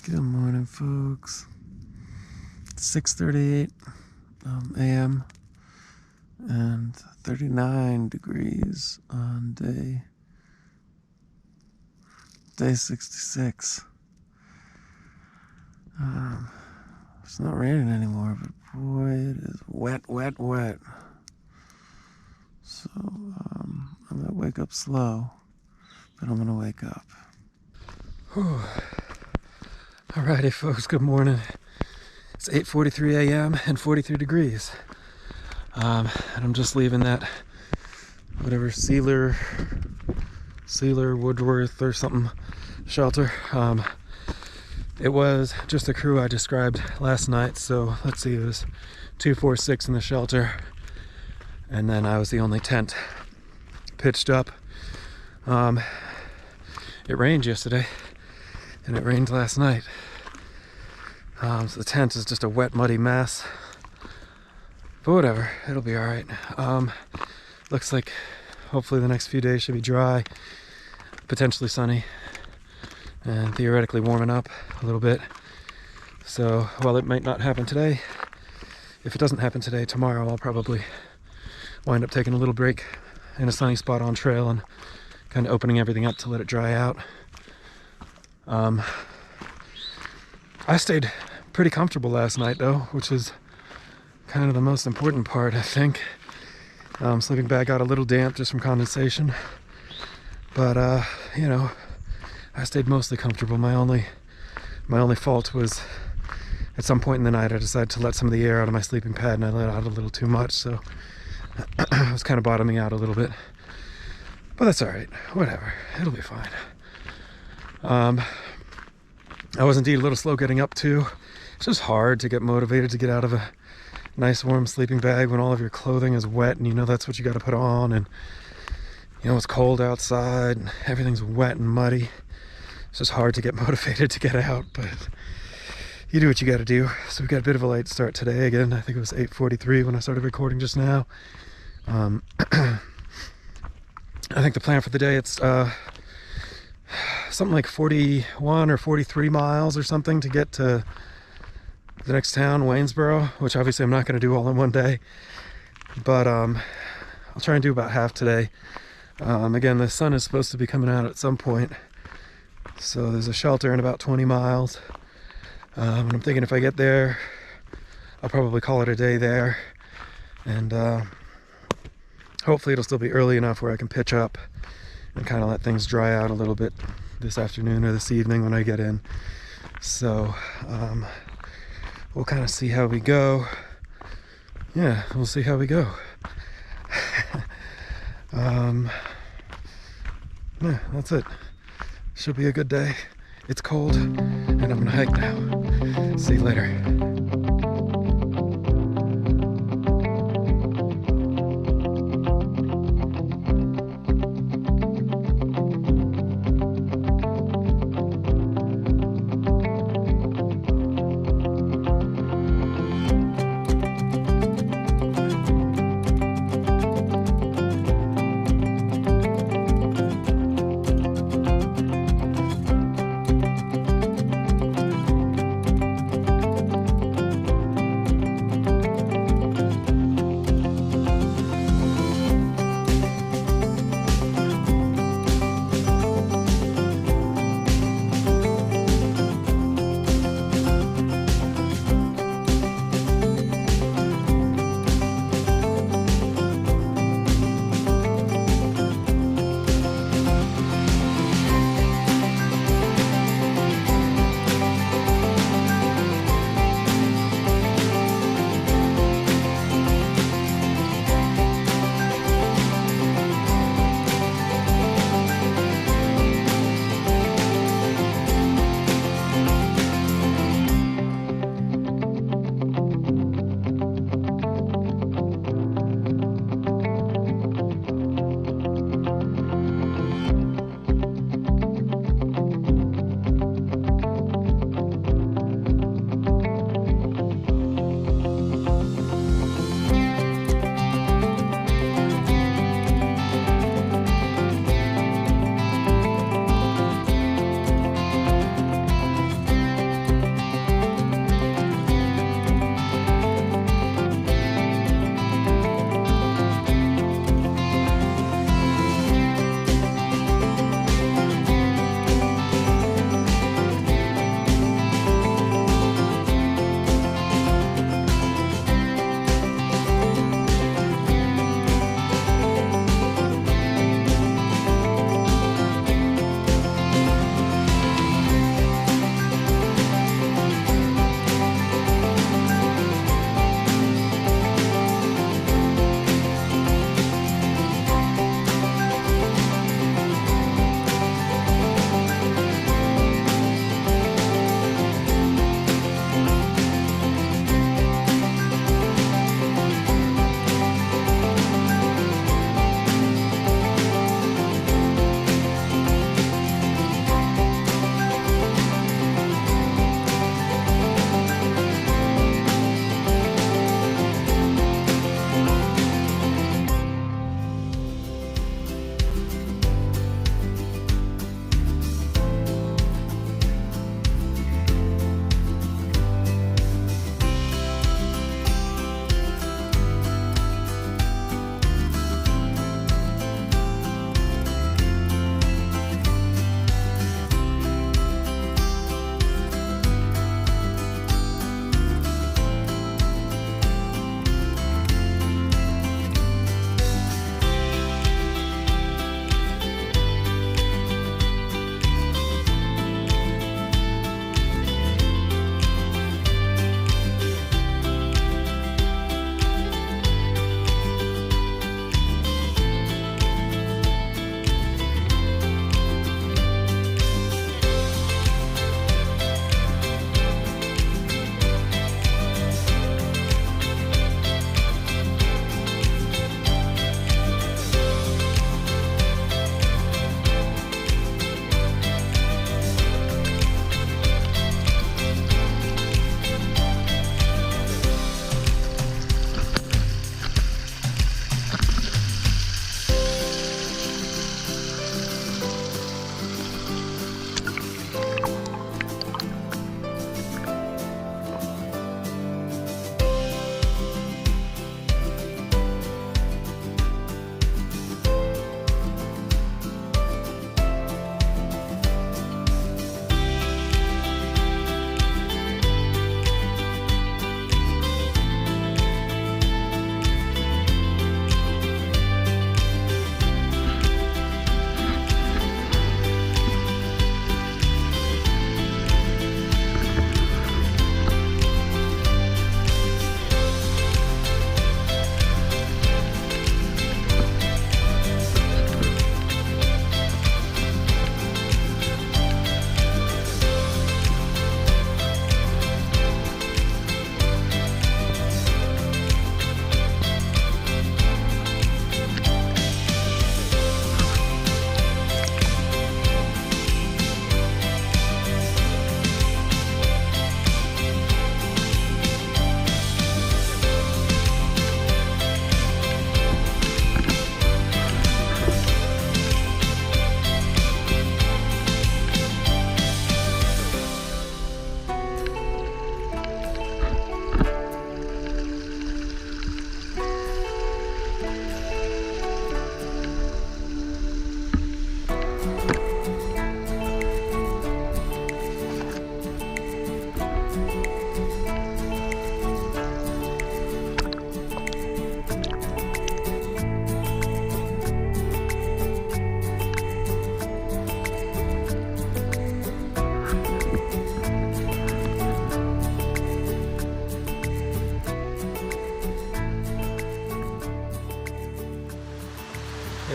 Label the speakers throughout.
Speaker 1: Good morning, folks. It's 6:38 a.m. and 39 degrees on day 66. It's not raining anymore, but boy, it is wet. So I might wake up slow, but I'm gonna wake up. Whew. Alrighty, folks, good morning. It's 8:43 a.m. and 43 degrees. And I'm just leaving that, whatever, Sealer, Woodworth or something shelter. It was just the crew I described last night. So let's see, it was 246 in the shelter. And then I was the only tent pitched up. It rained yesterday. And it rained last night. So the tent is just a wet, muddy mess. But whatever, it'll be alright. Looks like hopefully the next few days should be dry, potentially sunny, and theoretically warming up a little bit. So while it might not happen today, if it doesn't happen today, tomorrow I'll probably wind up taking a little break in a sunny spot on trail and kind of opening everything up to let it dry out. I stayed pretty comfortable last night though, which is kind of the most important part, I think. Sleeping bag got a little damp just from condensation, but you know, I stayed mostly comfortable. My only fault was at some point in the night I decided to let some of the air out of my sleeping pad, and I let out a little too much, so I was kind of bottoming out a little bit. But that's alright, whatever, it'll be fine. I was indeed a little slow getting up too. It's just hard to get motivated to get out of a nice warm sleeping bag when all of your clothing is wet and you know that's what you got to put on, and you know it's cold outside and everything's wet and muddy. It's just hard to get motivated to get out, but you do what you got to do. So we got a bit of a late start today again. I think it was 8:43 when I started recording just now. I think the plan for the day, it's something like 41 or 43 miles or something to get to the next town, Waynesboro, which obviously I'm not going to do all in one day, but I'll try and do about half today. Again, the sun is supposed to be coming out at some point, so there's a shelter in about 20 miles, and I'm thinking if I get there, I'll probably call it a day there, and hopefully it'll still be early enough where I can pitch up and kind of let things dry out a little bit this afternoon or this evening when I get in. So we'll kind of see how we go. Yeah, we'll see how we go. Yeah, that's it. Should be a good day. It's cold and I'm gonna hike now. See you later.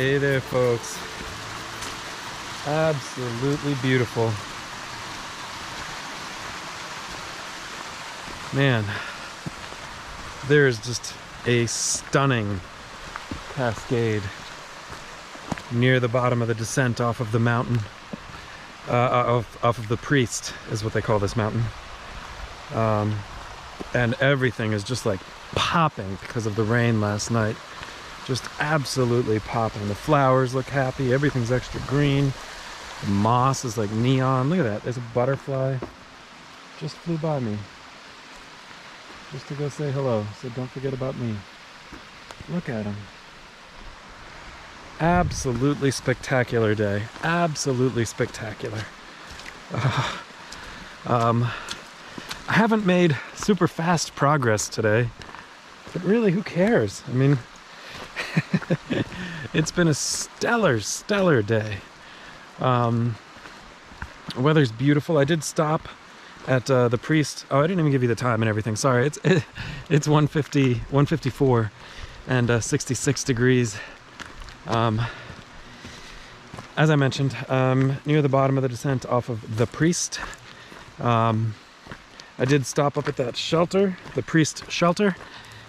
Speaker 1: Hey there, folks. Absolutely beautiful. Man, there's just a stunning cascade near the bottom of the descent off of the mountain. Off of the Priest is what they call this mountain. And everything is just like popping because of the rain last night. Just absolutely popping. The flowers look happy. Everything's extra green. The moss is like neon. Look at that. There's a butterfly. Just flew by me. Just to go say hello. So don't forget about me. Look at him. Absolutely spectacular day. Absolutely spectacular. I haven't made super fast progress today. But really, who cares? I mean, it's been a stellar day. Weather's beautiful. I did stop at the Priest. Oh, I didn't even give you the time and everything. Sorry. It's 1:54 and 66 degrees. As I mentioned, near the bottom of the descent off of the Priest. I did stop up at that shelter, the Priest shelter,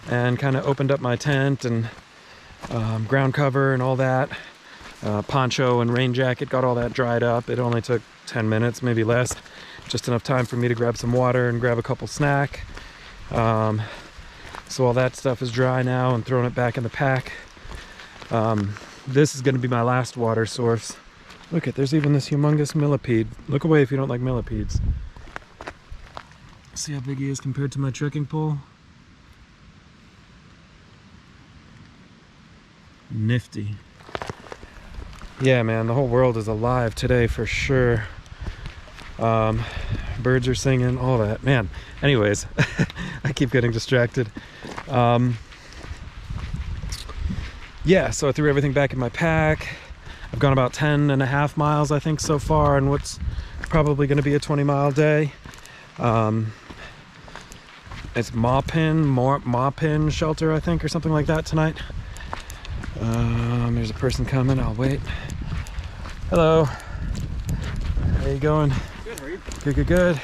Speaker 1: and kind of opened up my tent and ground cover and all that. Poncho and rain jacket, got all that dried up. It only took 10 minutes, maybe less. Just enough time for me to grab some water and grab a couple snack. So all that stuff is dry now and throwing it back in the pack. This is going to be my last water source. Look at, there's even this humongous millipede. Look away if you don't like millipedes. See how big he is compared to my trekking pole? Nifty. Yeah, man, the whole world is alive today for sure. Birds are singing, all that. Man, anyways, I keep getting distracted. Yeah, so I threw everything back in my pack. I've gone about 10.5 miles, I think, so far, and what's probably going to be a 20-mile day. It's Maupin shelter, I think, or something like that tonight. There's a person coming. I'll wait. Hello. How you going?
Speaker 2: Good, how are you?
Speaker 1: Good.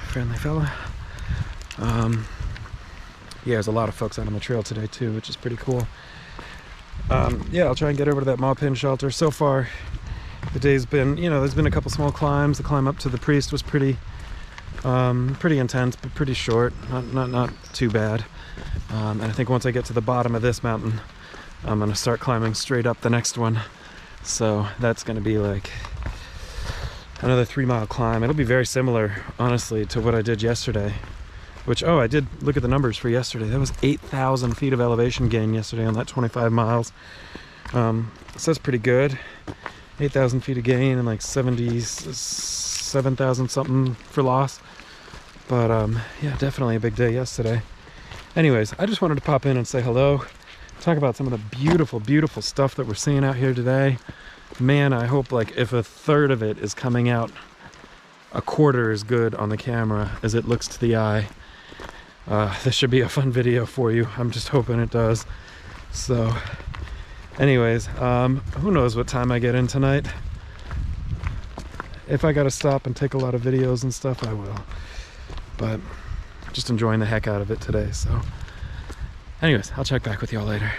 Speaker 1: Friendly fella. Yeah, there's a lot of folks out on the trail today too, which is pretty cool. Yeah, I'll try and get over to that Maupin shelter. So far, the day's been, there's been a couple small climbs. The climb up to the Priest was pretty intense, but pretty short. Not too bad. And I think once I get to the bottom of this mountain, I'm gonna start climbing straight up the next one. So that's gonna be like another 3-mile climb. It'll be very similar, honestly, to what I did yesterday. Which, I did look at the numbers for yesterday. That was 8,000 feet of elevation gain yesterday on that 25 miles. So that's pretty good. 8,000 feet of gain and like 77,000 something for loss. But yeah, definitely a big day yesterday. Anyways, I just wanted to pop in and say hello. Talk about some of the beautiful stuff that we're seeing out here today. Man, I hope like if a third of it is coming out a quarter as good on the camera as it looks to the eye. This should be a fun video for you. I'm just hoping it does. So anyways, who knows what time I get in tonight. If I gotta stop and take a lot of videos and stuff, I will. But just enjoying the heck out of it today. So anyways, I'll check back with y'all later.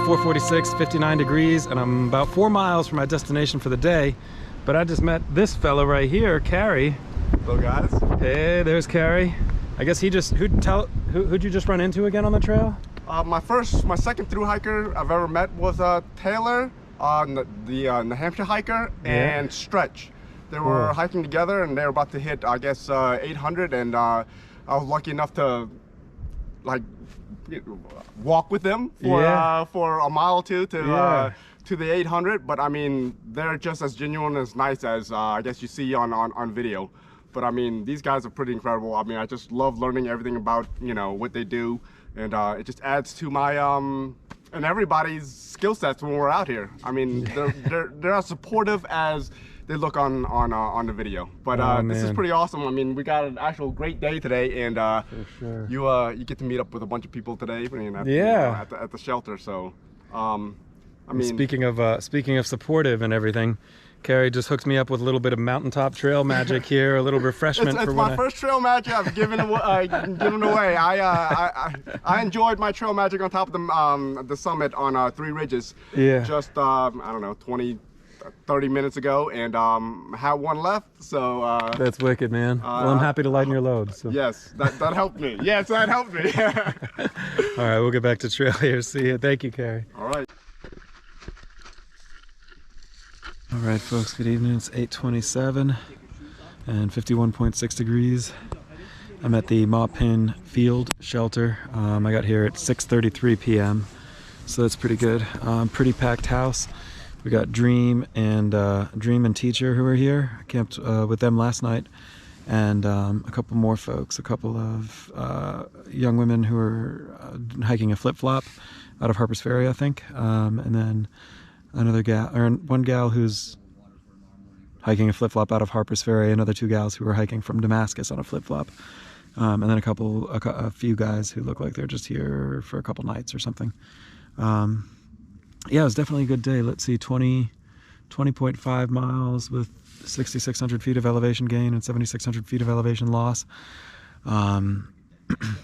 Speaker 1: 4:46, 59 degrees, and I'm about 4 miles from my destination for the day. But I just met this fella right here, Carrie.
Speaker 2: Hello guys.
Speaker 1: Hey, there's Carrie. I guess who'd you just run into again on the trail?
Speaker 2: My second through hiker I've ever met was Taylor, the New Hampshire hiker, and Stretch. They were hiking together, and they were about to hit, I guess, 800, and I was lucky enough to like walk with them for a mile or two to the 800. But I mean, they're just as genuine, as nice as I guess you see on video. But I mean, these guys are pretty incredible. I mean, I just love learning everything about, you know, what they do, and it just adds to my and everybody's skill sets when we're out here. I mean, they're as supportive as they look on the video. But this is pretty awesome. I mean, we got an actual great day today, and you get to meet up with a bunch of people today, at the shelter. So I mean,
Speaker 1: speaking of supportive and everything, Carrie just hooked me up with a little bit of mountaintop trail magic here, a little refreshment.
Speaker 2: It's my first trail magic I've given away. I enjoyed my trail magic on top of the summit on Three Ridges. Just I don't know, 30 minutes ago, and had one left. So
Speaker 1: that's wicked, man. Well, I'm happy to lighten your load. So.
Speaker 2: Yes, that helped me. Yes, that helped me.
Speaker 1: All right, we'll get back to trail here. See you. Thank you, Carrie.
Speaker 2: All right.
Speaker 1: All right, folks, good evening. It's 8:27 and 51.6 degrees. I'm at the Maupin Field Shelter. I got here at 6:33 p.m., so that's pretty good. Pretty packed house. We got Dream and Teacher who are here. I camped with them last night, and a couple more folks, a couple of young women who are hiking a flip-flop out of Harper's Ferry, I think, and then one gal who's hiking a flip-flop out of Harper's Ferry, another 2 gals who are hiking from Damascus on a flip-flop, and then a few guys who look like they're just here for a couple nights or something. Yeah, it was definitely a good day. Let's see, 20.5 miles with 6,600 feet of elevation gain and 7,600 feet of elevation loss.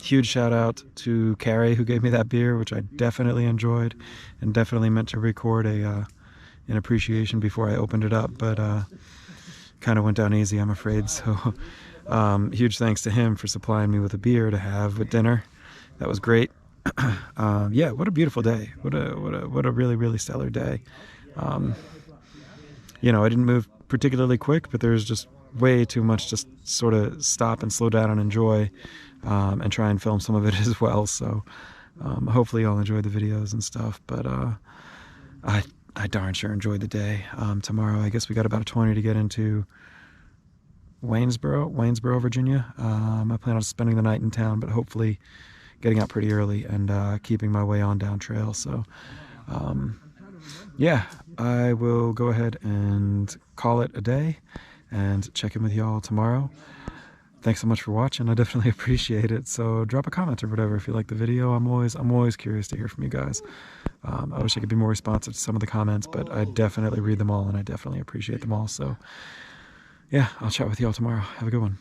Speaker 1: Huge shout out to Carrie, who gave me that beer, which I definitely enjoyed, and definitely meant to record an appreciation before I opened it up, but kind of went down easy, I'm afraid. So huge thanks to him for supplying me with a beer to have with dinner. That was great. Yeah, what a beautiful day. What a really, really stellar day. You know, I didn't move particularly quick, but there's just way too much to sort of stop and slow down and enjoy, and try and film some of it as well. So hopefully y'all enjoyed the videos and stuff, but I darn sure enjoyed the day. Tomorrow I guess we got about a 20 to get into Waynesboro, Virginia. I plan on spending the night in town, but hopefully getting out pretty early and keeping my way on down trail. So yeah, I will go ahead and call it a day and check in with y'all tomorrow. Thanks so much for watching. I definitely appreciate it. So drop a comment or whatever if you like the video. I'm always curious to hear from you guys. I wish I could be more responsive to some of the comments, but I definitely read them all and I definitely appreciate them all. So yeah, I'll chat with y'all tomorrow. Have a good one.